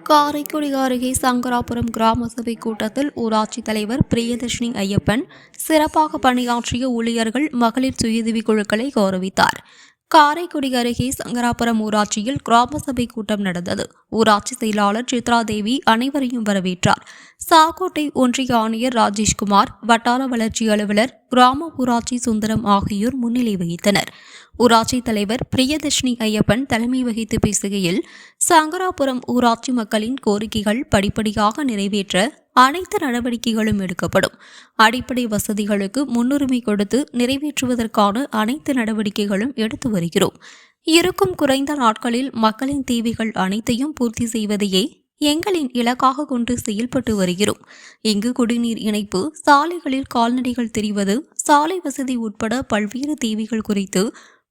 காரைக்குடி அருகே சங்கராபுரம் கிராம சபை கூட்டத்தில் ஊராட்சித் தலைவர் பிரியதர்ஷினி ஐயப்பன் சிறப்பாக பணியாற்றிய ஊழியர்கள் மகளிர் சுயஉதவி குழுக்களை கௌரவித்தார். காரைக்குடி அருகே சங்கராபுரம் ஊராட்சியில் கிராம சபை கூட்டம் நடந்தது. ஊராட்சி செயலாளர் சித்ராதேவி அனைவரையும் வரவேற்றார். சாக்கோட்டை ஒன்றிய ஆணையர் ராஜேஷ்குமார், வட்டார வளர்ச்சி அலுவலர், கிராம ஊராட்சி சுந்தரம் ஆகியோர் முன்னிலை வகித்தனர். ஊராட்சி தலைவர் பிரியதர்ஷினி ஐயப்பன் தலைமை வகித்து பேசுகையில், சங்கராபுரம் ஊராட்சி மக்களின் கோரிக்கைகள் படிப்படியாக நிறைவேற்ற அனைத்து நடவடிக்கைகளும் எடுக்கப்படும். அடிப்படை வசதிகளுக்கு முன்னுரிமை கொடுத்து நிறைவேற்றுவதற்கான அனைத்து நடவடிக்கைகளும் எடுத்து வருகிறோம். இருக்கும் குறைந்த நாட்களில் மக்களின் தேவைகள் அனைத்தையும் பூர்த்தி செய்வதையே எங்களின் இலக்காக கொண்டு செயல்பட்டு வருகிறோம். இங்கு குடிநீர் இணைப்பு, சாலைகளில் கால்நடைகள் தெரிவது, சாலை வசதி உட்பட பல்வேறு தேவைகள் குறித்து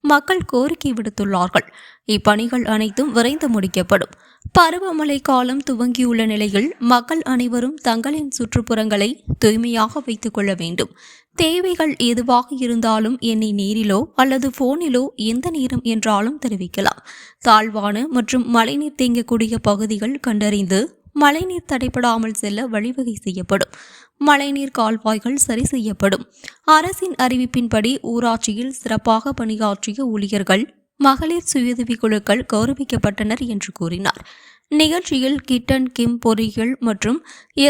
மக்கள் கோரிக்கை விடுத்துள்ளார்கள். இப்பணிகள் அனைத்தும் விரைந்து முடிக்கப்படும். பருவமழை காலம் துவங்கியுள்ள நிலையில் மக்கள் அனைவரும் தங்களின் சுற்றுப்புறங்களை தூய்மையாக வைத்துக் கொள்ள வேண்டும். தேவைகள் எதுவாக இருந்தாலும் என்னை நேரிலோ அல்லது போனிலோ எந்த நேரம் என்றாலும் தெரிவிக்கலாம். தாழ்வான மற்றும் மழைநீர் தேங்கக்கூடிய பகுதிகள் கண்டறிந்து மழைநீர் தடைபடாமல் செல்ல வழிவகை செய்யப்படும். மழைநீர் கால்வாய்கள் சரி செய்யப்படும். அரசின் அறிவிப்பின்படி ஊராட்சியில் சிறப்பாக பணியாற்றிய ஊழியர்கள், மகளிர் சுயஉதவி குழுக்கள் கௌரவிக்கப்பட்டனர் என்று கூறினார். நிகழ்ச்சியில் கிட்டன் கிம் பொறியியல் மற்றும்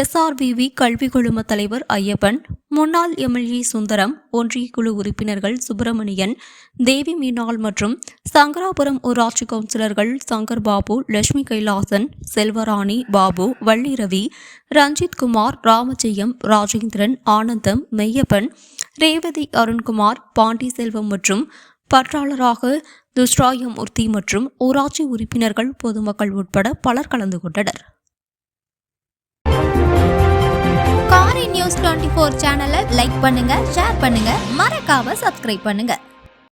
SRVV கல்வி குழும தலைவர் ஐயப்பன், முன்னாள் MLA சுந்தரம், ஒன்றிய குழு உறுப்பினர்கள் சுப்பிரமணியன், தேவி மீனாள் மற்றும் சங்கராபுரம் ஊராட்சி கவுன்சிலர்கள் சங்கர் பாபு, லட்சுமி கைலாசன், செல்வராணி, பாபு, வள்ளி ரவி, ரஞ்சித் குமார், ராமஜெயம், ராஜேந்திரன், ஆனந்தம், மெய்யப்பன், ரேவதி, அருண்குமார், பாண்டி செல்வம் மற்றும் பற்றாளராக துஷ்ராயமூர்த்தி மற்றும் ஊராட்சி உறுப்பினர்கள், பொதுமக்கள் உட்பட பலர் கலந்து கொண்டனர். காரை நியூஸ் 24 சேனலை லைக் பண்ணுங்க, ஷேர் பண்ணுங்க, மறக்காம சப்ஸ்கிரைப் பண்ணுங்க.